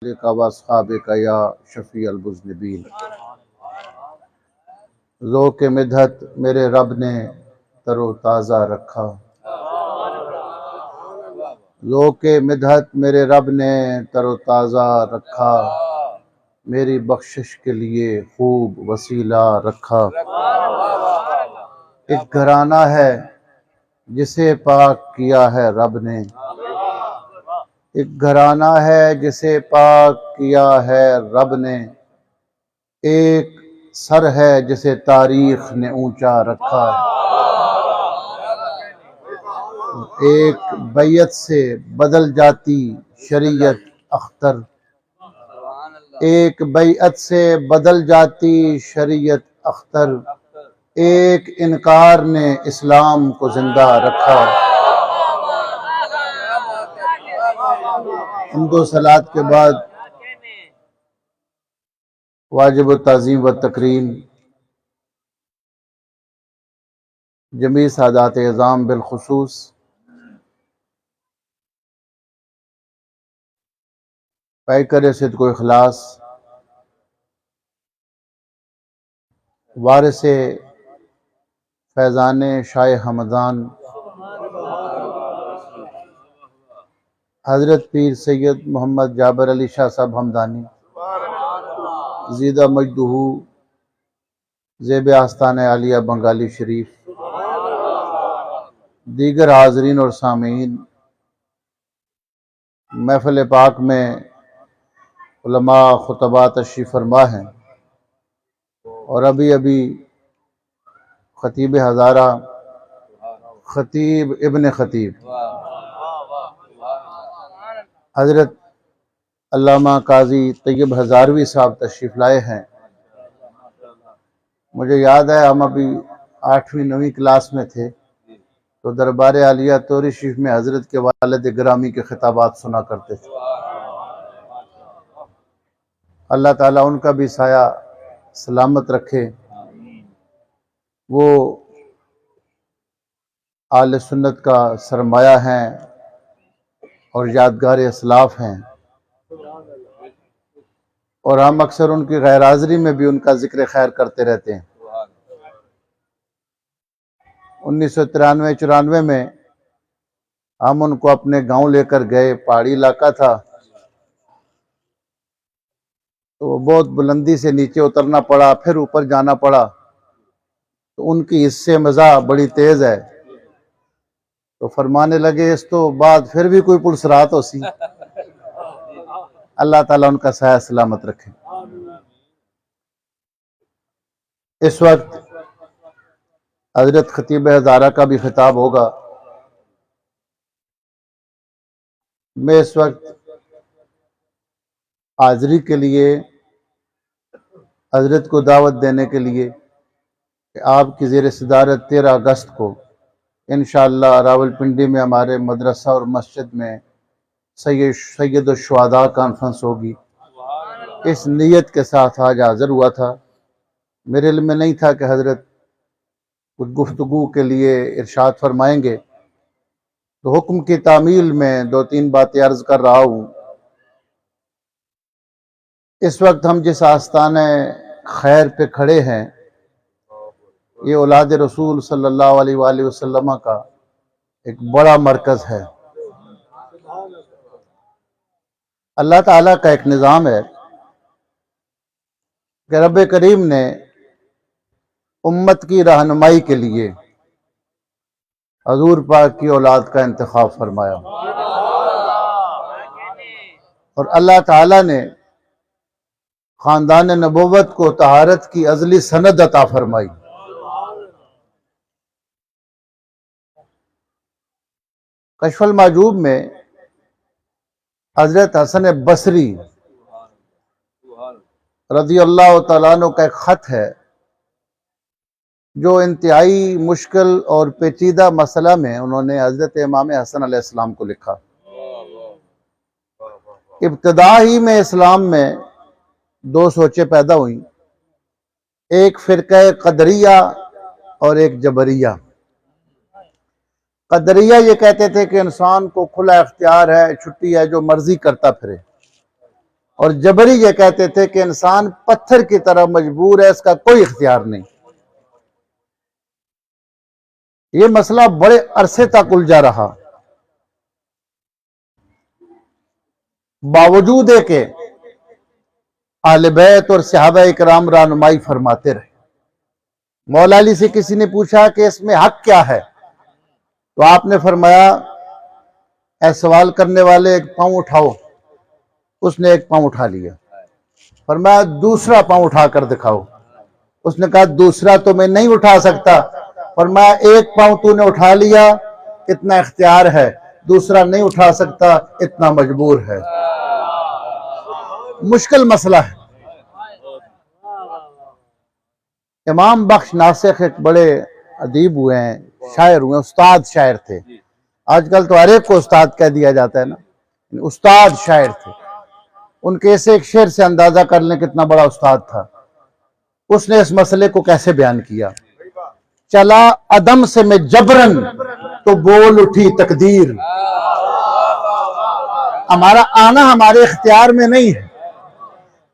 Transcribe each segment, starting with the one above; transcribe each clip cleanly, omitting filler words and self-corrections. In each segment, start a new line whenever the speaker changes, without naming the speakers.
واصحابک یا شفیع المذنبین۔ ذوق مدحت میرے رب نے تر و تازہ رکھا، ذوق مدحت میرے رب نے تر و تازہ رکھا، میری بخشش کے لیے خوب وسیلہ رکھا۔ ایک گھرانہ ہے جسے پاک کیا ہے رب نے، ایک گھرانہ ہے جسے پاک کیا ہے رب نے، ایک سر ہے جسے تاریخ نے اونچا رکھا ہے۔ ایک بیعت سے بدل جاتی شریعت اختر، ایک بیعت سے بدل جاتی شریعت اختر، ایک انکار نے اسلام کو زندہ رکھا۔ حمد و صلات کے بعد واجب التعظیم و تکریم جمیع سادات اعظام بالخصوص پیکر صدق و اخلاص وارث فیضان شاہ حمدان حضرت پیر سید محمد جابر علی شاہ صاحب حمدانی زیدہ مجدہ زیب آستان عالیہ بنگالی شریف، دیگر حاضرین اور سامعین، محفل پاک میں علماء خطباء تشریف فرما ہیں، اور ابھی خطیب ہزارہ خطیب ابن خطیب حضرت علامہ قاضی طیب ہزاروی صاحب تشریف لائے ہیں۔ مجھے یاد ہے ہم ابھی 8ویں 9ویں کلاس میں تھے تو دربار عالیہ توری شریف میں حضرت کے والد گرامی کے خطابات سنا کرتے تھے۔ اللہ تعالیٰ ان کا بھی سایہ سلامت رکھے، وہ آل سنت کا سرمایہ ہیں اور یادگار اسلاف ہیں، اور ہم اکثر ان کی غیر حاضری میں بھی ان کا ذکر خیر کرتے رہتے ہیں۔ 1993-94 میں ہم ان کو اپنے گاؤں لے کر گئے، پہاڑی علاقہ تھا تو بہت بلندی سے نیچے اترنا پڑا، پھر اوپر جانا پڑا، تو ان کی اس سے مزاح بڑی تیز ہے تو فرمانے لگے اس تو بعد پھر بھی کوئی پولیس رات ہو سی۔ اللہ تعالیٰ ان کا سایہ سلامت رکھے۔ اس وقت حضرت خطیب ہزارہ کا بھی خطاب ہوگا۔ میں اس وقت حاضری کے لیے حضرت کو دعوت دینے کے لیے کہ آپ کی زیر صدارت 13 اگست کو انشاءاللہ راولپنڈی میں ہمارے مدرسہ اور مسجد میں سید الشہداء کانفرنس ہوگی، اس نیت کے ساتھ آج حاضر ہوا تھا۔ میرے علم میں نہیں تھا کہ حضرت کچھ گفتگو کے لیے ارشاد فرمائیں گے، تو حکم کی تعمیل میں 2-3 باتیں عرض کر رہا ہوں۔ اس وقت ہم جس آستانِ خیر پہ کھڑے ہیں یہ اولاد رسول صلی اللہ علیہ وآلہ وسلم کا ایک بڑا مرکز ہے۔ اللہ تعالیٰ کا ایک نظام ہے کہ رب کریم نے امت کی رہنمائی کے لیے حضور پاک کی اولاد کا انتخاب فرمایا، اور اللہ تعالیٰ نے خاندان نبوت کو طہارت کی ازلی سند عطا فرمائی۔ کشف المحجوب میں حضرت حسن بصری رضی اللہ تعالیٰ عنہ کا ایک خط ہے جو انتہائی مشکل اور پیچیدہ مسئلہ میں انہوں نے حضرت امام حسن علیہ السلام کو لکھا۔ ابتدا ہی میں اسلام میں 2 سوچیں پیدا ہوئیں، ایک فرقہ قدریہ اور ایک جبریہ۔ قدریہ یہ کہتے تھے کہ انسان کو کھلا اختیار ہے، چھٹی ہے، جو مرضی کرتا پھرے، اور جبری یہ کہتے تھے کہ انسان پتھر کی طرح مجبور ہے، اس کا کوئی اختیار نہیں۔ یہ مسئلہ بڑے عرصے تک الجھا رہا، باوجود ہے کہ اہل بیت اور صحابہ کرام رہنمائی فرماتے رہے۔ مولا علی سے کسی نے پوچھا کہ اس میں حق کیا ہے، تو آپ نے فرمایا اے سوال کرنے والے ایک پاؤں اٹھاؤ۔ اس نے ایک پاؤں اٹھا لیا۔ فرمایا دوسرا پاؤں اٹھا کر دکھاؤ۔ اس نے کہا دوسرا تو میں نہیں اٹھا سکتا۔ فرمایا ایک پاؤں تو نے اٹھا لیا، اتنا اختیار ہے، دوسرا نہیں اٹھا سکتا، اتنا مجبور ہے۔ مشکل مسئلہ ہے۔ امام بخش ناسخ ایک بڑے ادیب ہوئے ہیں، شاعر ہوئے ہیں، استاد شاعر تھے۔ آج کل تو ہر ایک کو استاد کہہ دیا جاتا ہے نا، استاد شاعر تھے۔ ان کے ایسے ایک شعر سے اندازہ کر لیں کتنا بڑا استاد تھا۔ اس نے اس مسئلے کو کیسے بیان کیا؟ چلا عدم سے میں جبرن تو بول اٹھی تقدیر۔ ہمارا آنا ہمارے اختیار میں نہیں ہے۔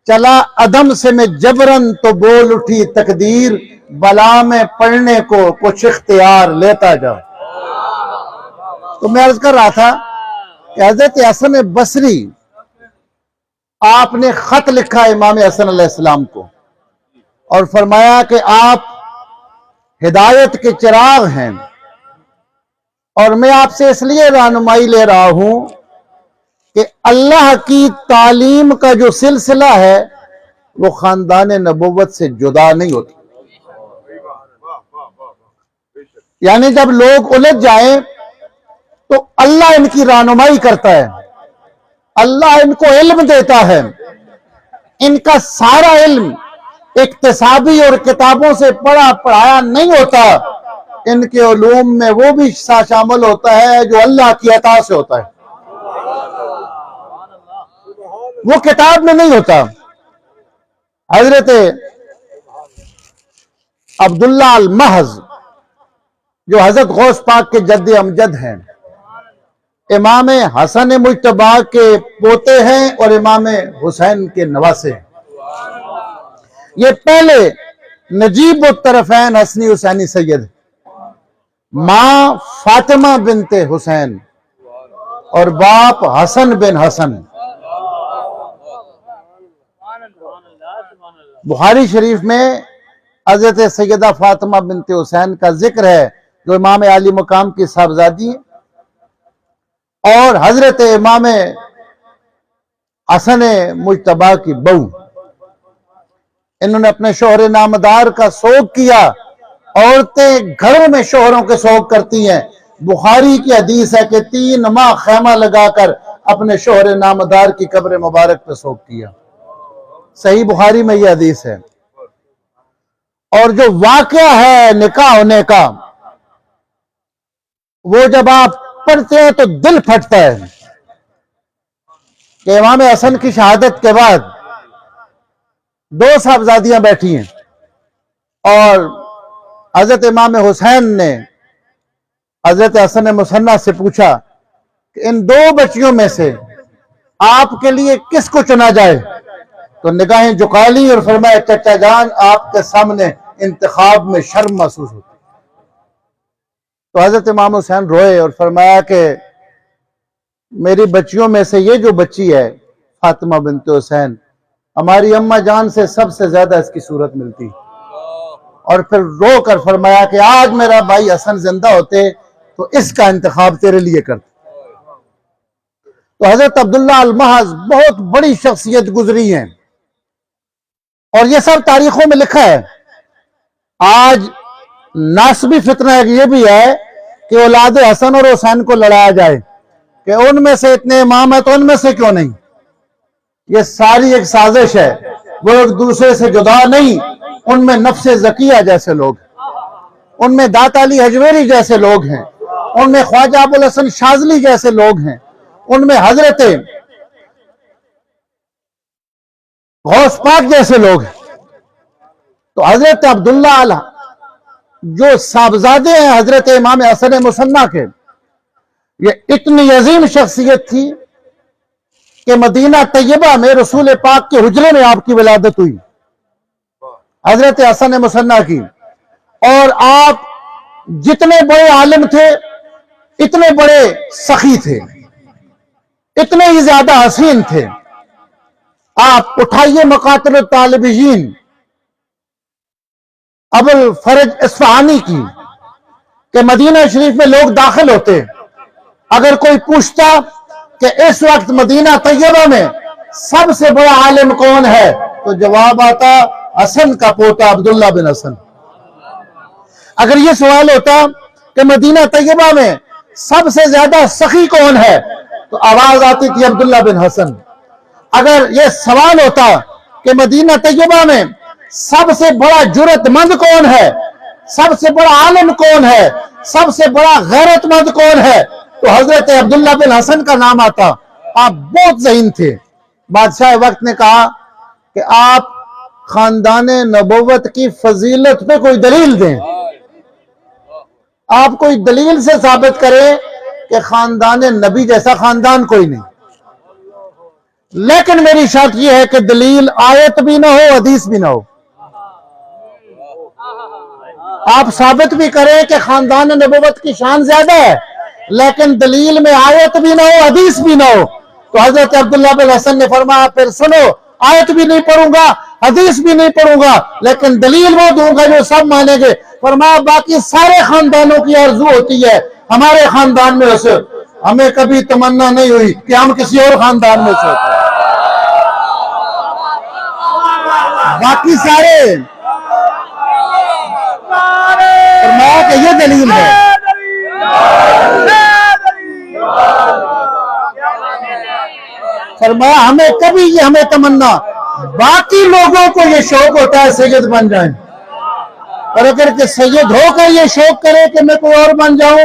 چلا عدم سے میں جبرن تو بول اٹھی تقدیر، بلا میں پڑھنے کو کچھ اختیار لیتا جا۔ تو میں عرض کر رہا تھا کہ حضرت حسن بصری، آپ نے خط لکھا امام حسن علیہ السلام کو اور فرمایا کہ آپ ہدایت کے چراغ ہیں، اور میں آپ سے اس لیے رہنمائی لے رہا ہوں کہ اللہ کی تعلیم کا جو سلسلہ ہے وہ خاندان نبوت سے جدا نہیں ہوتا۔ یعنی جب لوگ الجھ جائیں تو اللہ ان کی رہنمائی کرتا ہے، اللہ ان کو علم دیتا ہے۔ ان کا سارا علم اکتسابی اور کتابوں سے پڑھا پڑھایا نہیں ہوتا، ان کے علوم میں وہ بھی شامل ہوتا ہے جو اللہ کی عطا سے ہوتا ہے، وہ کتاب میں نہیں ہوتا۔ حضرت عبداللہ المحض جو حضرت غوث پاک کے جد امجد ہیں، امام حسن مجتبی کے پوتے ہیں اور امام حسین کے نواسے ہیں۔ یہ پہلے نجیب الطرفین حسنی حسینی سید، ماں فاطمہ بنت حسین اور باپ حسن بن حسن۔ بخاری شریف میں حضرت سیدہ فاطمہ بنت حسین کا ذکر ہے جو امام عالی مقام کی صاحبزادی ہیں، اور حضرت امام حسن مجتبی کی بہو۔ انہوں نے اپنے شوہر نامدار کا سوگ کیا۔ عورتیں گھروں میں شوہروں کے سوگ کرتی ہیں۔ بخاری کی حدیث ہے کہ 3 ماہ خیمہ لگا کر اپنے شوہر نامدار کی قبر مبارک پہ سوگ کیا۔ صحیح بخاری میں یہ حدیث ہے۔ اور جو واقعہ ہے نکاح ہونے کا، وہ جب آپ پڑھتے ہیں تو دل پھٹتا ہے کہ امام حسن کی شہادت کے بعد 2 صاحبزادیاں بیٹھی ہیں، اور حضرت امام حسین نے حضرت حسن مسنہ سے پوچھا کہ ان 2 بچیوں میں سے آپ کے لیے کس کو چنا جائے؟ تو نگاہیں جھکا لی اور فرمایا چچا جان آپ کے سامنے انتخاب میں شرم محسوس ہوتی۔ تو حضرت امام حسین روئے اور فرمایا کہ میری بچیوں میں سے یہ جو بچی ہے فاطمہ بنت حسین، ہماری اماں جان سے سب سے زیادہ اس کی صورت ملتی۔ اور پھر رو کر فرمایا کہ آج میرا بھائی حسن زندہ ہوتے تو اس کا انتخاب تیرے لیے کرتے۔ تو حضرت عبداللہ المحض بہت بڑی شخصیت گزری ہیں، اور یہ سب تاریخوں میں لکھا ہے۔ آج ناسبی فتنہ یہ بھی ہے کہ اولاد حسن اور حسین کو لڑایا جائے کہ ان میں سے اتنے امام ہیں تو ان میں سے کیوں نہیں۔ یہ ساری ایک سازش ہے، وہ ایک دوسرے سے جدا نہیں۔ ان میں نفس زکیہ جیسے لوگ، ان میں داتا علی حجویری جیسے لوگ ہیں، ان میں خواجہ ابوالحسن شاذلی جیسے لوگ ہیں، ان میں حضرت غوث پاک جیسے لوگ ہیں۔ تو حضرت عبداللہ جو صاحبزادے ہیں حضرت امام حسن مسنہ کے، یہ اتنی عظیم شخصیت تھی کہ مدینہ طیبہ میں رسول پاک کے حجرے میں آپ کی ولادت ہوئی، حضرت حسن مصنع کی، اور آپ جتنے بڑے عالم تھے اتنے بڑے سخی تھے، اتنے ہی زیادہ حسین تھے۔ آپ اٹھائیے مقاتل الطالبین ابو الفرج اصفہانی کی کہ مدینہ شریف میں لوگ داخل ہوتے، اگر کوئی پوچھتا کہ اس وقت مدینہ طیبہ میں سب سے بڑا عالم کون ہے تو جواب آتا حسن کا پوتا عبداللہ بن حسن۔ اگر یہ سوال ہوتا کہ مدینہ طیبہ میں سب سے زیادہ سخی کون ہے تو آواز آتی تھی عبداللہ بن حسن۔ اگر یہ سوال ہوتا کہ مدینہ طیبہ میں سب سے بڑا جرأت مند کون ہے، سب سے بڑا عالم کون ہے، سب سے بڑا غیرت مند کون ہے تو حضرت عبداللہ بن حسن کا نام آتا۔ آپ بہت ذہین تھے۔ بادشاہ وقت نے کہا کہ آپ خاندان نبوت کی فضیلت پہ کوئی دلیل دیں، آپ کوئی دلیل سے ثابت کریں کہ خاندان نبی جیسا خاندان کوئی نہیں، لیکن میری شرط یہ ہے کہ دلیل آیت بھی نہ ہو حدیث بھی نہ ہو۔ آپ ثابت بھی کریں کہ خاندان نبوت کی شان زیادہ ہے لیکن دلیل میں آیت بھی نہ ہو حدیث بھی نہ ہو تو حضرت عبداللہ بن حسن نے فرمایا پھر سنو، آیت بھی نہیں پڑھوں گا حدیث بھی نہیں پڑھوں گا لیکن دلیل وہ دوں گا جو سب مانیں گے۔ فرمایا باقی سارے خاندانوں کی آرزو ہوتی ہے، ہمارے خاندان میں سے ہمیں کبھی تمنا نہیں ہوئی کہ ہم کسی اور خاندان میں سے ہوتے ہیں، باقی سارے۔ فرمایا کہ یہ دلیل ہے۔ فرمایا ہمیں کبھی یہ ہمیں تمنا، باقی لوگوں کو یہ شوق ہوتا ہے سید بن جائیں، اور اگر کہ سید ہو کر یہ شوق کرے کہ میں کوئی اور بن جاؤں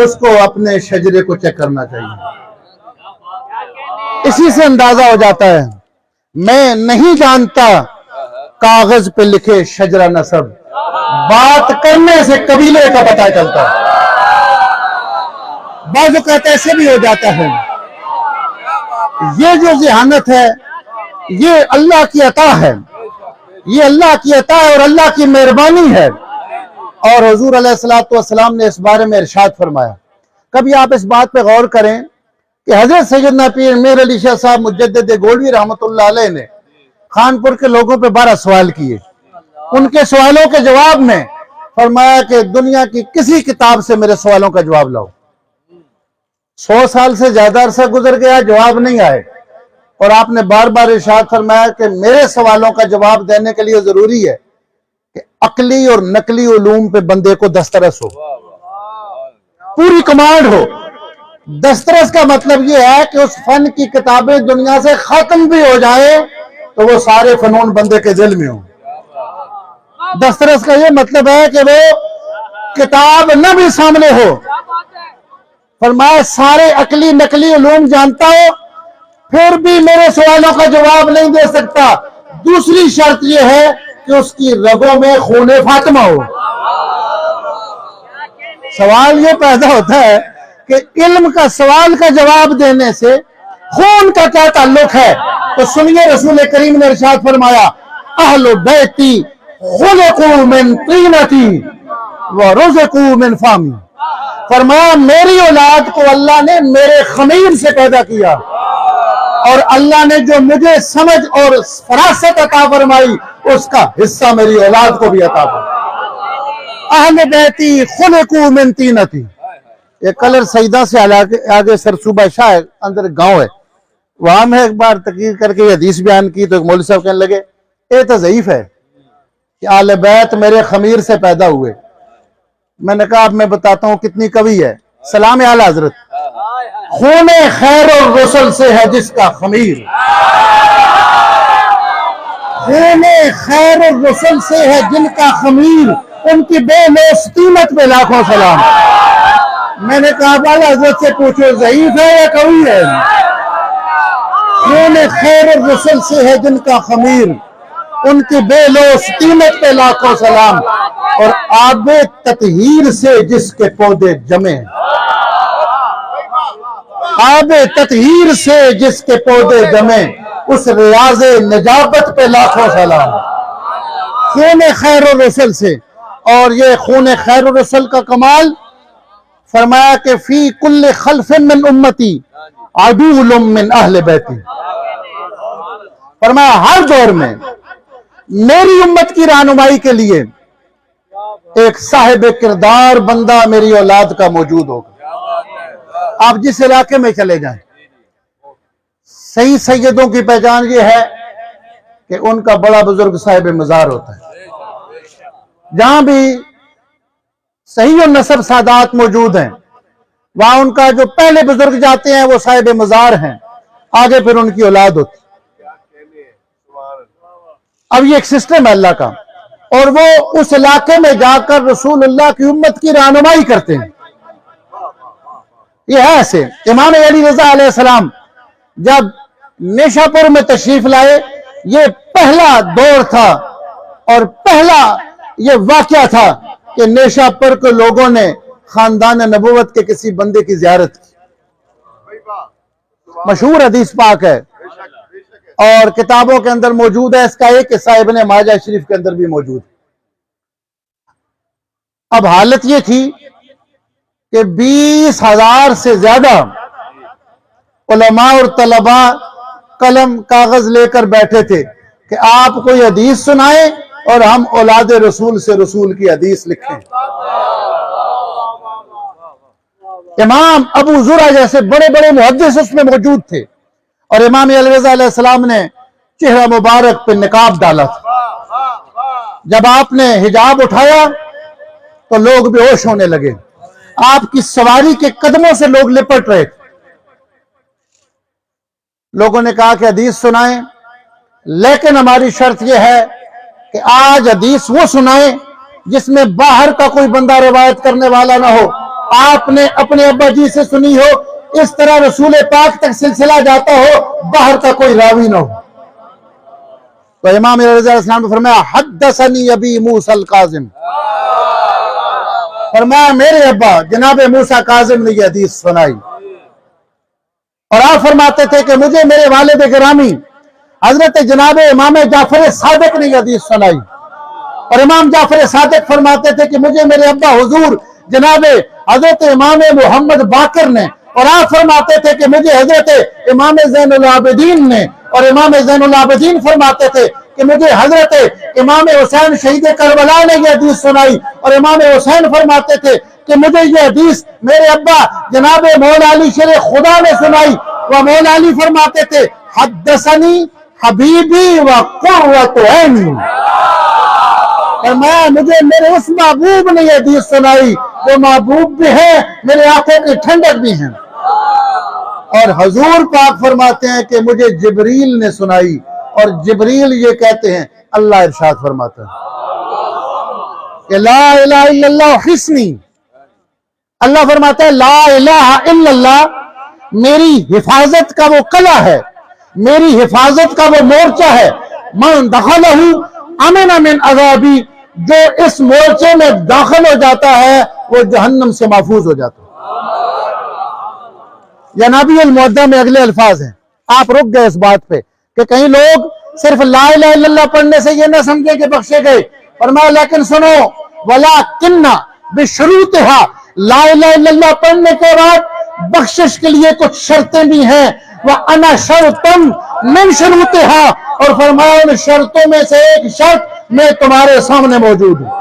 اس کو اپنے شجرے کو چیک کرنا چاہیے۔ اسی سے اندازہ ہو جاتا ہے۔ میں نہیں جانتا کاغذ پہ لکھے شجرہ نسب، بات کرنے سے قبیلے کا پتہ چلتا ہے۔ بعض اوقات ایسے بھی ہو جاتا ہے۔ یہ جو ذہانت ہے یہ اللہ کی عطا ہے، یہ اللہ کی عطا ہے اور اللہ کی مہربانی ہے۔ اور حضور علیہ السلام نے اس بارے میں ارشاد فرمایا۔ کبھی آپ اس بات پہ غور کریں کہ حضرت سیدنا پیر میر علی شاہ صاحب مجدد گولوی رحمۃ اللہ علیہ نے خانپور کے لوگوں پہ 12 سوال کیے، ان کے سوالوں کے جواب میں فرمایا کہ دنیا کی کسی کتاب سے میرے سوالوں کا جواب لاؤ۔ 100 سال سے زیادہ عرصہ گزر گیا، جواب نہیں آئے، اور آپ نے بار بار ارشاد فرمایا کہ میرے سوالوں کا جواب دینے کے لیے ضروری ہے کہ عقلی اور نقلی علوم پہ بندے کو دسترس ہو، پوری کمانڈ ہو۔ دسترس کا مطلب یہ ہے کہ اس فن کی کتابیں دنیا سے ختم بھی ہو جائیں تو وہ سارے فنون بندے کے دل میں ہوں۔ دسترس کا یہ مطلب ہے کہ وہ کتاب نہ بھی سامنے ہو، فرمایا سارے عقلی نقلی علوم جانتا ہو پھر بھی میرے سوالوں کا جواب نہیں دے سکتا، دوسری شرط یہ ہے کہ اس کی رگوں میں خون فاطمہ ہو۔ سوال یہ پیدا ہوتا ہے کہ علم کا سوال کا جواب دینے سے خون کا کیا تعلق ہے؟ تو سنیے رسول کریم نے ارشاد فرمایا اہل بیتی خلقوا من طینتی ورزقوا من فامی۔ فرمایا میری اولاد کو اللہ نے میرے خمیر سے پیدا کیا اور اللہ نے جو مجھے سمجھ اور فراست عطا فرمائی اس کا حصہ میری اولاد کو بھی عطا فرمائی۔ اہل بیتی خلقوا من طینتی۔ یہ کلر سیدہ سے آگے سرسوبہ شاہ اندر گاؤں ہے، وہاں میں ایک بار تقریر کر کے یہ حدیث بیان کی تو ایک مولوی صاحب کہنے لگے یہ تو ضعیف ہے کہ اہل بیت میرے خمیر سے پیدا ہوئے۔ میں نے کہا اب میں بتاتا ہوں کتنی قوی ہے۔ سلام اعلی حضرت، خون خیر الرسل سے ہے جس کا خمیر، خون خیر الرسل سے ہے جن کا خمیر، ان کی بے لوث قیمت پہ لاکھوں سلام۔ میں نے کہا اعلی حضرت سے پوچھو ضعیف ہے یا قوی ہے؟ خون خیر الرسل سے ہے جن کا خمیر، ان کی بے لوث قیمت پہ لاکھوں سلام، اور آب تطہیر سے جس کے پودے جمے۔ آب تطہیر سے جس کے پودے جمے اس ریاض نجابت پہ لاکھوں سلام. خون خیر الرسل سے، اور یہ خون خیر الرسل کا کمال فرمایا کہ فی کل خلف من امتی عدول من اہل بیتی. فرمایا ہر دور میں میری امت کی رہنمائی کے لیے ایک صاحب کردار بندہ میری اولاد کا موجود ہوگا. آپ جس علاقے میں چلے جائیں، صحیح سیدوں کی پہچان یہ ہے کہ ان کا بڑا بزرگ صاحب مزار ہوتا ہے. جہاں بھی صحیح النسب سادات موجود ہیں، وہاں ان کا جو پہلے بزرگ جاتے ہیں وہ صاحب مزار ہیں، آگے پھر ان کی اولاد ہوتی. اب یہ ایک سسٹم ہے اللہ کا، اور وہ اس علاقے میں جا کر رسول اللہ کی امت کی رہنمائی کرتے ہیں. یہ ہے ایسے. امام علی رضا علیہ السلام جب نیشا پور میں تشریف لائے، یہ پہلا دور تھا اور پہلا یہ واقعہ تھا کہ نیشا پور کے لوگوں نے خاندان نبوت کے کسی بندے کی زیارت کی. مشہور حدیث پاک ہے اور کتابوں کے اندر موجود ہے. اس کا ایک حصہ ابن ماجہ شریف کے اندر بھی موجود ہے. اب حالت یہ تھی کہ 20,000 سے زیادہ علماء اور طلباء قلم کاغذ لے کر بیٹھے تھے کہ آپ کوئی حدیث سنائیں اور ہم اولاد رسول سے رسول کی حدیث لکھیں. امام ابو زرع جیسے بڑے بڑے محدث اس میں موجود تھے، اور امام علی رضا علیہ السلام نے چہرہ مبارک پہ نقاب ڈالا تھا. جب آپ نے حجاب اٹھایا تو لوگ بے ہوش ہونے لگے. آپ کی سواری کے قدموں سے لوگ لپٹ رہے تھے. لوگوں نے کہا کہ حدیث سنائیں، لیکن ہماری شرط یہ ہے کہ آج حدیث وہ سنائیں جس میں باہر کا کوئی بندہ روایت کرنے والا نہ ہو. آپ نے اپنے ابا جی سے سنی ہو، اس طرح رسول پاک تک سلسلہ جاتا ہو، باہر کا کوئی راوی نہ ہو. تو امام رضی اللہ علیہ السلام نے فرمایا حدثنی ابی موسیٰ القاظم، فرمایا میرے ابا جناب موسیٰ کاظم نے یہ حدیث سنائی. اور آپ فرماتے تھے کہ مجھے میرے والد گرامی حضرت جناب امام جعفر صادق نے یہ حدیث سنائی. اور امام جعفر صادق فرماتے تھے کہ مجھے میرے ابا حضور جناب حضرت امام محمد باقر نے. اور آپ فرماتے تھے کہ مجھے حضرت امام زین العابدین نے. اور امام زین العابدین فرماتے تھے کہ مجھے حضرت امام حسین شہید کربلا نے یہ حدیث سنائی. اور امام حسین فرماتے تھے کہ مجھے یہ حدیث میرے ابا جناب مولا علی شیر خدا نے سنائی. وہ مولا علی فرماتے تھے حدثنی حبیبی و قرۃ عینی، اور مجھے میرے اس محبوب نے یہ حدیث سنائی جو محبوب بھی ہے، میرے آنکھوں کی ٹھنڈک بھی ہیں. اور حضور پاک فرماتے ہیں کہ مجھے جبریل نے سنائی. اور جبریل یہ کہتے ہیں، اللہ ارشاد فرماتا ہے کہ لا الہ الا اللہ حسنی. اللہ فرماتا ہے لا الہ الا اللہ میری حفاظت کا وہ قلعہ ہے، میری حفاظت کا وہ مورچہ ہے. من دخلہ امن من عذابی، جو اس مورچے میں داخل ہو جاتا ہے وہ جہنم سے محفوظ ہو جاتا ہے. یا نبی المعدہ میں اگلے الفاظ ہیں. آپ رک گئے اس بات پہ کہ کہیں لوگ صرف لا الہ الا اللہ پڑھنے سے یہ نہ سمجھے کہ بخشے گئے. فرمایا لیکن سنو وَلَكِنَّ بِشُرُوطِهَا، لا الہ الا اللہ پڑھنے کے بعد بخشش کے لیے کچھ شرطیں بھی ہیں. وَأَنَا شَرْطًا مِنْ شُرُوطِهَا، اور فرمایا ان شرطوں میں سے ایک شرط میں تمہارے سامنے موجود ہوں.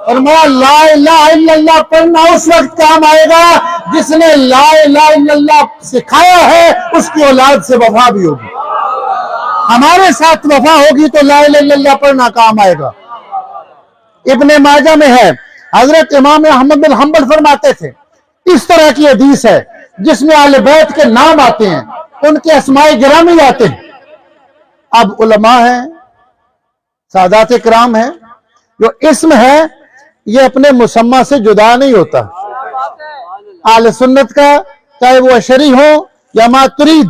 فرمایا لا الہ الا اللہ پڑھنا اس وقت کام آئے گا جس نے لا الہ الا اللہ سکھایا ہے، اس کی اولاد سے وفا بھی ہوگی. ہمارے ساتھ وفا ہوگی تو لا الہ الا اللہ پڑھنا کام آئے گا. ابن ماجہ میں ہے، حضرت امام احمد بن حنبل فرماتے تھے اس طرح کی حدیث ہے جس میں اہل بیت کے نام آتے ہیں، ان کے اسماء گرامی آتے ہیں. اب علماء ہیں، سادات کرام ہیں، جو اسم ہے یہ اپنے مسمى سے جدا نہیں ہوتا. اہل سنت کا چاہے وہ اشعری ہو یا ماترید،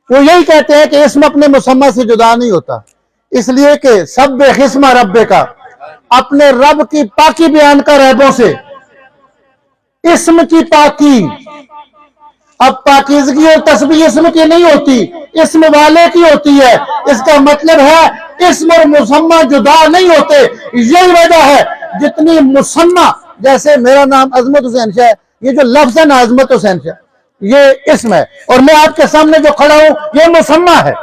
وہ یہی کہتے ہیں کہ اسم اپنے مسمى سے جدا نہیں ہوتا، اس لیے کہ سبح اسم ربک کا اپنے رب کی پاکی بیان کر عیبوں سے. اسم کی پاکی اب پاکیزگی اور تسبیح اسم کی نہیں ہوتی، اسم والے کی ہوتی ہے۔ اس کا مطلب ہے اسم اور مسمى جدا نہیں ہوتے۔ یہی وجہ ہے جتنی مسمى، جیسے میرا نام عظمت حسین شاہ ہے، یہ جو لفظ ہے نا عظمت حسین شاہ، یہ اسم ہے، اور میں آپ کے سامنے جو کھڑا ہوں یہ مسمى ہے۔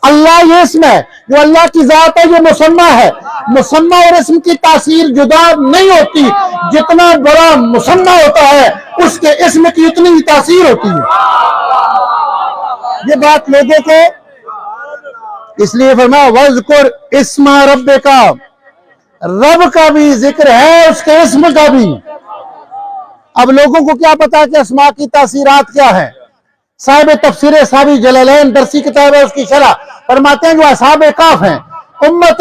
اللہ یہ اسم ہے، جو اللہ کی ذات ہے یہ مسمى ہے۔ مسمى اور اسم کی تاثیر جدا نہیں ہوتی، جتنا بڑا مسمى ہوتا ہے اس کے اسم کی اتنی ہی تاثیر ہوتی ہے۔ یہ بات لوگوں کو اس لیے فرمایا وَاذْكُرْ اسْمَ رَبِّكَ، رب کا بھی ذکر ہے، اس کے اسم کا بھی۔ اب لوگوں کو کیا پتا کہ اسماء کی تاثیرات کیا ہیں؟ صاحب تفسیر صحابی جلالین درسی کتاب ہے، اس کی شرح فرماتے ہیں جو اصحاب کہف ہیں، امت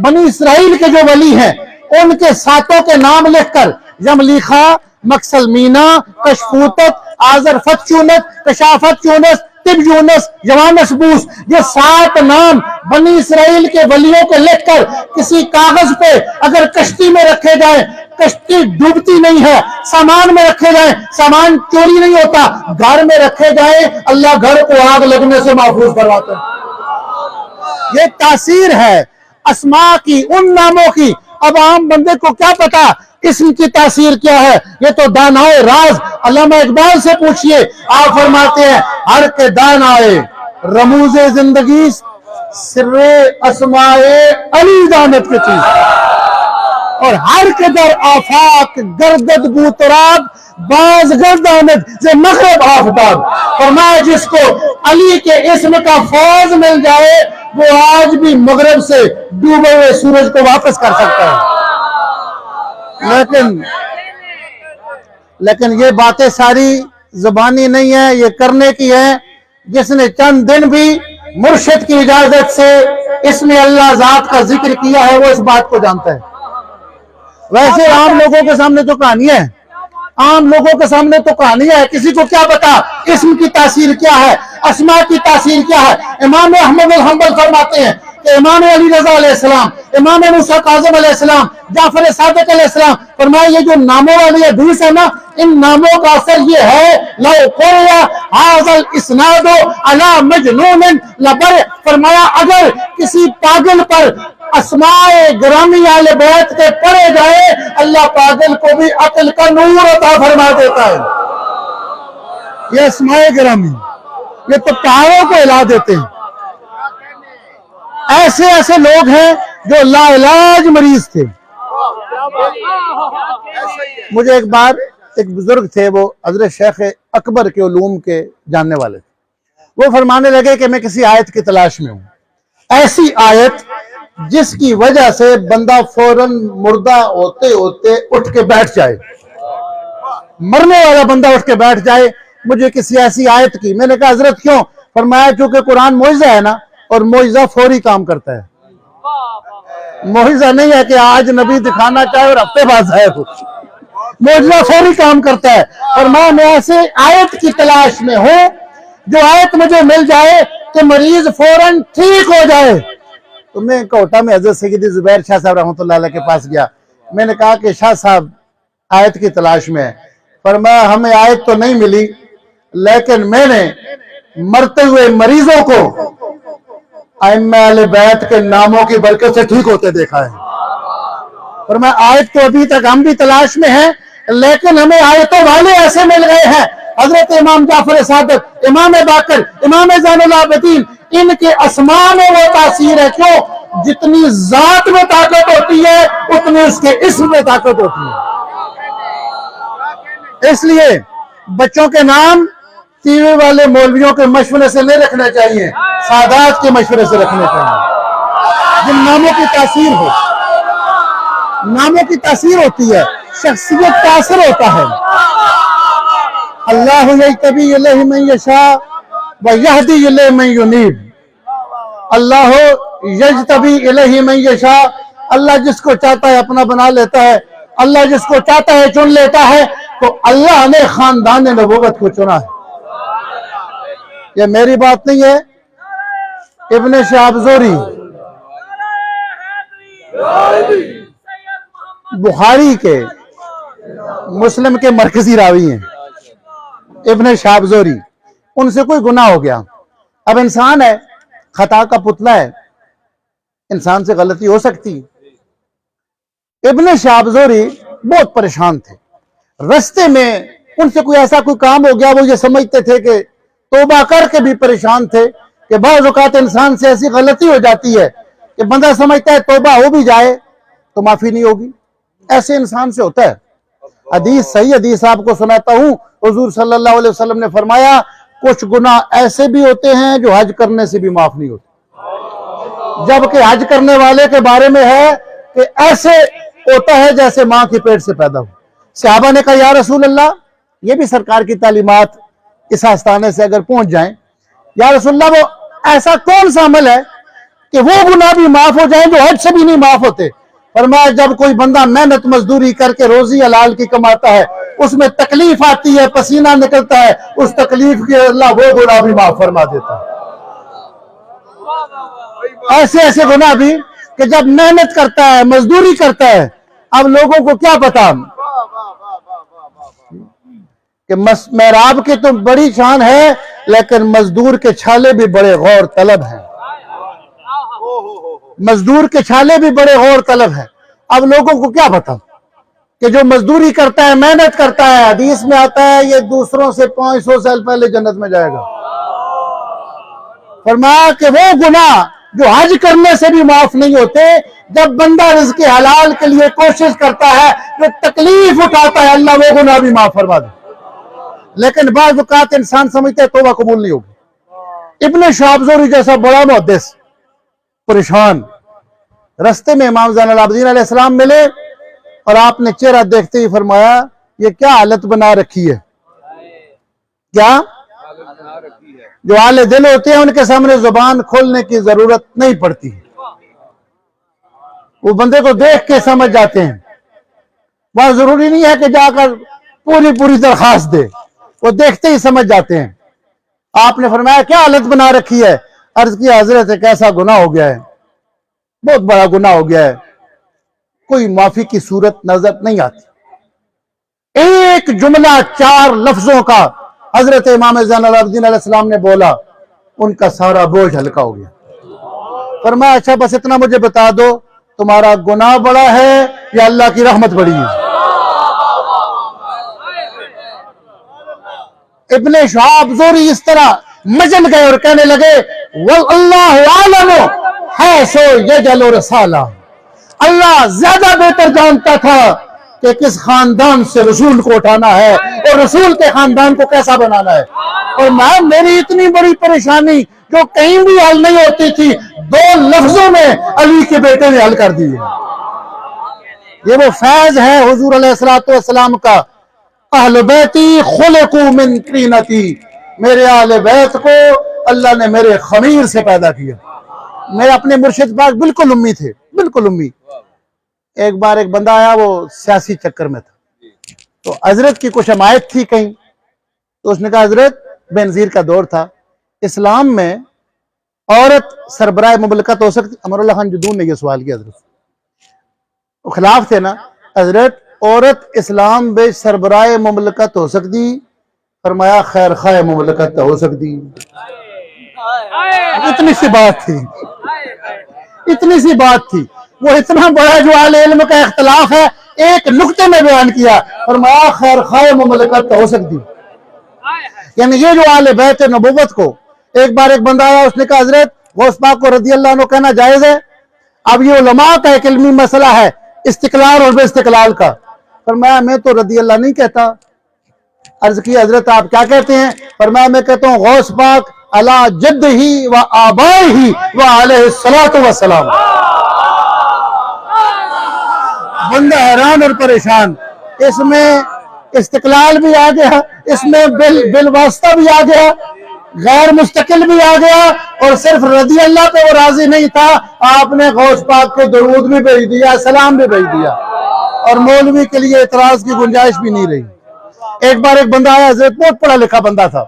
بنی اسرائیل کے جو ولی ہیں، ان کے ساتوں کے نام لکھ کر یملیخا، مکسلمینا، کشفوتت، آذرفت چونت، کشافت چونس، طب یونس، یوانس بوس، یہ 7 نام بنی اسرائیل کے ولیوں کے لکھ کر کسی کاغذ پہ اگر کشتی میں رکھے جائیں، کشتی ڈوبتی نہیں ہے۔ سامان میں رکھے جائیں، سامان چوری نہیں ہوتا۔ گھر میں رکھے جائیں، اللہ گھر کو آگ لگنے سے محفوظ کرواتا ہے۔ یہ تاثیر ہے اسماء کی، ان ناموں کی۔ اب عام بندے کو کیا پتا اسم کی تاثیر کیا ہے؟ یہ تو دانائے راز علامہ اقبال سے پوچھئے۔ آپ فرماتے ہیں ہر کے دانائے رموز زندگی، سر اسماء علی دانت کی چیز، اور ہر کے در آفاق گردد بوتراب، باز گرداند سے مغرب آفتاب۔ فرمایا جس کو علی کے اسم کا فیض مل جائے وہ آج بھی مغرب سے ڈوبے ہوئے سورج کو واپس کر سکتا ہے۔ لیکن یہ باتیں ساری زبانی نہیں ہیں، یہ کرنے کی ہیں۔ جس نے چند دن بھی مرشد کی اجازت سے اسم اللہ ذات کا ذکر کیا ہے وہ اس بات کو جانتا ہے۔ ویسے عام لوگوں کے سامنے تو کہانیاں ہیں، عام لوگوں کے سامنے تو کہانیاں ہیں، کسی کو کیا پتا اسم کی تاثیر کیا ہے، اسماء کی تاثیر کیا ہے۔ امام احمد الحنبل فرماتے ہیں کہ امام علی رضا علیہ السلام، امام موسیٰ کاظم علیہ السلام، جعفر صادق علیہ السلام، فرمایا یہ جو ناموں والی حدیث ہے نا، ان ناموں کا اثر یہ ہے لو قرئ ھذا الاسناد علی مجنون لبر، فرمایا اگر کسی پاگل پر اسماء گرامی اہل بیت کے پڑھے جائے اللہ پاگل کو بھی عقل کا نور عطا فرما دیتا ہے۔ یہ اسماء گرامی یہ تو پہاڑوں کو ہلا دیتے ہیں۔ ایسے ایسے لوگ ہیں جو لا علاج مریض تھے۔ مجھے ایک بار ایک بزرگ تھے، وہ حضرت شیخ اکبر کے علوم کے جاننے والے تھے، وہ فرمانے لگے کہ میں کسی آیت کی تلاش میں ہوں، ایسی آیت جس کی وجہ سے بندہ فوراً مردہ ہوتے ہوتے اٹھ کے بیٹھ جائے، مرنے والا بندہ اٹھ کے بیٹھ جائے، مجھے کسی ایسی آیت کی۔ میں نے کہا حضرت کیوں؟ فرمایا چونکہ قرآن معجزہ ہے نا، اور معجزہ فوری کام کرتا ہے۔ معجزہ نہیں ہے کہ آج نبی دکھانا چاہے اور ہفتے بعد ظاہر ہو، معجزہ فوری کام کرتا ہے۔ فرمایا میں ایسے آیت کی تلاش میں ہوں جو آیت مجھے مل جائے کہ مریض فوراً ٹھیک ہو جائے۔ تو میں کوٹا میں حضرت سیدی زبیر شاہ صاحب رحمۃ اللہ علیہ کے پاس گیا، میں نے کہا کہ شاہ صاحب آیت کی تلاش میں ہے۔ فرمایا ہمیں آیت تو نہیں ملی، لیکن میں نے مرتے ہوئے مریضوں کو ائمہ اہل بیت کے ناموں کی برکت سے ٹھیک ہوتے دیکھا ہے۔ فرمایا آیت تو ابھی تک ہم بھی تلاش میں ہیں، لیکن ہمیں آیتوں والے ایسے مل گئے ہیں، حضرت امام جعفر صادق، امام باقر، امام زین العابدین، ان کے اسماء میں وہ تاثیر ہے۔ کیوں؟ جتنی ذات میں طاقت ہوتی ہے اتنی اس کے اسم میں طاقت ہوتی ہے۔ اس لیے بچوں کے نام ٹی وی والے مولویوں کے مشورے سے نہیں رکھنا چاہیے، سادات کے مشورے سے رکھنا چاہیے، جن ناموں کی تاثیر ہو، ناموں کی تاثیر ہوتی ہے، شخصیت کا اثر ہوتا ہے۔ اللہ یجتبی الیہ من یشاء ویہدی الیہ من ینیب، اللہ یجتبی الیہ من یشاء، اللہ جس کو چاہتا ہے اپنا بنا لیتا ہے، اللہ جس کو چاہتا ہے چن لیتا ہے۔ تو اللہ نے خاندان نبوت کو چنا ہے۔ یہ میری بات نہیں ہے، ابن شہاب زہری بخاری کے، مسلم کے مرکزی راوی ہیں، ابن شہاب زہری، ان سے کوئی گناہ ہو گیا، اب انسان ہے، خطا کا پتلا ہے، انسان سے غلطی ہو سکتی. ابن شہاب زہری بہت پریشان تھے، رستے میں ان سے کوئی ایسا کوئی کام ہو گیا، وہ یہ سمجھتے تھے کہ توبہ کر کے بھی پریشان تھے کہ بعض اوقات انسان سے ایسی غلطی ہو جاتی ہے کہ بندہ سمجھتا ہے توبہ ہو بھی جائے تو معافی نہیں ہوگی، ایسے انسان سے ہوتا ہے. حدیث صحیح حدیث آپ کو سناتا ہوں، حضور صلی اللہ علیہ وسلم نے فرمایا کچھ گناہ ایسے بھی ہوتے ہیں جو حج کرنے سے بھی معاف نہیں ہوتے، جبکہ حج کرنے والے کے بارے میں ہے کہ ایسے ہوتا ہے جیسے ماں کے پیٹ سے پیدا ہو. صحابہ نے کہا یا رسول اللہ، یہ بھی سرکار کی تعلیمات اس آستانے سے اگر پہنچ جائیں، یا رسول اللہ وہ ایسا کون سا عمل ہے کہ وہ گناہ بھی معاف ہو جائیں جو حج سے بھی نہیں معاف ہوتے؟ فرمایا جب کوئی بندہ محنت مزدوری کر کے روزی حلال کی کماتا ہے، اس میں تکلیف آتی ہے، پسینہ نکلتا ہے، اس تکلیف کے اللہ وہ گناہ بھی معاف فرما دیتا ہے. ایسے ایسے گناہ بھی کہ جب محنت کرتا ہے، مزدوری کرتا ہے، اب لوگوں کو کیا پتا کہ محراب کی تو بڑی شان ہے لیکن مزدور کے چھالے بھی بڑے غور طلب ہیں، مزدور کے چھالے بھی بڑے غور طلب ہیں. اب لوگوں کو کیا پتا کہ جو مزدوری کرتا ہے، محنت کرتا ہے، حدیث میں آتا ہے یہ دوسروں سے 500 سال پہلے جنت میں جائے گا. فرمایا کہ وہ گناہ جو حج کرنے سے بھی معاف نہیں ہوتے، جب بندہ رزق حلال کے لیے کوشش کرتا ہے، جو تکلیف اٹھاتا ہے، اللہ وہ گناہ بھی معاف فرما دے. لیکن بعض اوقات انسان سمجھتے ہے توبہ قبول نہیں ہوگی. ابن شہاب زہری جیسا بڑا محدث پریشان، رستے میں امام زین العابدین علیہ السلام ملے اور آپ نے چہرہ دیکھتے ہی فرمایا یہ کیا حالت بنا رکھی ہے. کیا؟ جو اہل دل ہوتے ہیں ان کے سامنے زبان کھولنے کی ضرورت نہیں پڑتی، وہ بندے کو دیکھ کے سمجھ جاتے ہیں. وہاں ضروری نہیں ہے کہ جا کر پوری درخواست دے، وہ دیکھتے ہی سمجھ جاتے ہیں. آپ نے فرمایا کیا حالت بنا رکھی ہے؟ عرض کیا حضرت ایک ایسا گناہ ہو گیا ہے، بہت بڑا گناہ ہو گیا ہے، کوئی معافی کی صورت نظر نہیں آتی. ایک جملہ 4 لفظوں کا حضرت امام زین العابدین علیہ السلام نے بولا، ان کا سارا بوجھ ہلکا ہو گیا. فرمایا اچھا بس اتنا مجھے بتا دو، تمہارا گناہ بڑا ہے یا اللہ کی رحمت بڑی ہے؟ ابن شہاب زہری اس طرح مجل گئے اور کہنے لگے واللہ عالم حیث یجعل رسالہ، اللہ زیادہ بہتر جانتا تھا کہ کس خاندان سے رسول کو اٹھانا ہے اور رسول کے خاندان کو کیسا بنانا ہے. اور میری اتنی بڑی پریشانی جو کہیں بھی حل نہیں ہوتی تھی، 2 لفظوں میں علی کے بیٹے نے حل کر دی. یہ وہ فیض ہے حضور علیہ السلام کا، اہل بیتی خلقوا من طینتی، میرے اہل بیت کو اللہ نے میرے خمیر سے پیدا کیا. میرے اپنے مرشد پاک بالکل امی تھے، بالکل امی. ایک بار ایک بندہ آیا، وہ سیاسی چکر میں تھا، تو حضرت کی کچھ حمایت تھی کہیں، تو اس نے کہا حضرت بینظیر کا دور تھا، اسلام میں عورت سربراہ مملکت ہو سکتی؟ امر اللہ خان جدون نے یہ سوال کیا حضرت، وہ خلاف تھے نا. حضرت عورت اسلام میں سربراہ مملکت ہو سکتی؟ فرمایا خیر خواہ مملکت ہو سکتی. اتنی سی بات تھی، اتنی سی بات تھی. وہ اتنا بڑا جو اہل علم کا اختلاف ہے ایک نقطے میں بیان کیا، فرمایا خیر خواہ مملکت ہو سکتی. یعنی یہ جو اہل بیت نبوت کو، ایک بار ایک بندہ آیا، اس نے کہا حضرت غوث پاک کو رضی اللہ عنہ کہنا جائز ہے؟ اب یہ علماء کا ایک علمی مسئلہ ہے، استقلال اور بے استقلال کا. فرمایا میں تو رضی اللہ نہیں کہتا. عرض کی حضرت آپ کیا کہتے ہیں؟ فرمایا میں کہتا ہوں غوث پاک علی جدہ و آبائہ و علیہ الصلاۃ والسلام. بندہ حیران اور پریشان، اس میں استقلال بھی آ گیا، اس میں بالواسطہ بھی آ گیا، غیر مستقل بھی آ گیا، اور صرف رضی اللہ پہ وہ راضی نہیں تھا، آپ نے غوث پاک کو درود بھی بھیج دیا، سلام بھی بھیج دیا، اور مولوی کے لیے اعتراض کی گنجائش بھی نہیں رہی. ایک بار ایک بندہ آیا، حضرت بہت پڑھا لکھا بندہ تھا،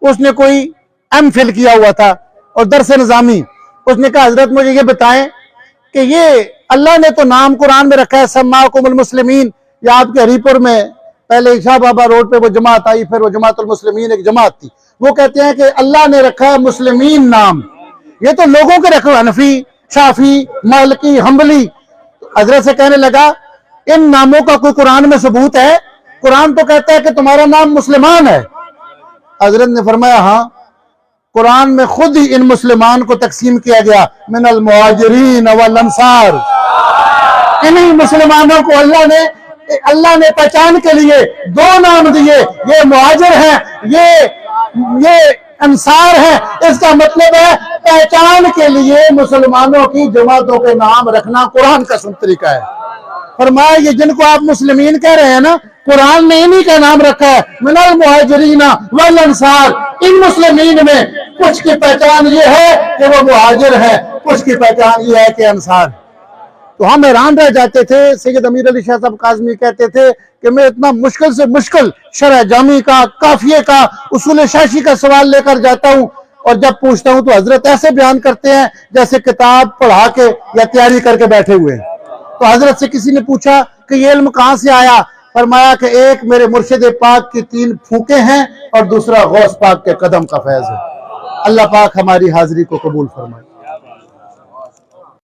اس نے کوئی ایم فل کیا ہوا تھا اور درس نظامی. اس نے کہا حضرت مجھے یہ بتائیں کہ یہ اللہ نے تو نام قرآن میں رکھا ہے سماکم المسلمین، یا آپ کے ہری پور میں پہلے شاہ بابا روڈ پہ وہ جماعت آئی، پھر وہ جماعت المسلمین ایک جماعت تھی، وہ کہتے ہیں کہ اللہ نے رکھا ہے مسلمین نام، یہ تو لوگوں کے رکھو، حنفی، شافی، مالکی، حنبلی۔ حضرت سے کہنے لگا ان ناموں کا کوئی قرآن میں ثبوت ہے؟ قرآن تو کہتا ہے کہ تمہارا نام مسلمان ہے۔ حضرت نے فرمایا ہاں، قرآن میں خود ہی ان مسلمان کو تقسیم کیا گیا، من المہاجرین والانصار، انہی مسلمانوں کو اللہ نے پہچان کے لیے دو نام دیے، یہ مہاجر ہیں، یہ انصار ہیں۔ اس کا مطلب ہے پہچان کے لیے مسلمانوں کی جماعتوں کے نام رکھنا قرآن کا سن طریقہ ہے۔ فرمایا یہ جن کو آپ مسلمین کہہ رہے ہیں نا، قرآن نے انہی کا نام رکھا ہے، من المہاجرین والانصار۔ ان مسلمین میں کچھ کی پہچان یہ ہے کہ وہ مہاجر ہیں، کچھ کی پہچان یہ ہے کہ انصار۔ تو ہم حیران رہ جاتے تھے۔ سید امیر علی شاہ صاحب کاظمی کہتے تھے کہ میں اتنا مشکل سے مشکل شرح جامی کا، قافیے کا، اصول شاشی کا سوال لے کر جاتا ہوں، اور جب پوچھتا ہوں تو حضرت ایسے بیان کرتے ہیں جیسے کتاب پڑھا کے یا تیاری کر کے بیٹھے ہوئے ہیں۔ تو حضرت سے کسی نے پوچھا کہ یہ علم کہاں سے آیا؟ فرمایا کہ ایک میرے مرشد پاک کی 3 پھونکیں ہیں، اور دوسرا غوث پاک کے قدم کا فیض ہے۔ اللہ پاک ہماری حاضری کو قبول فرمائے۔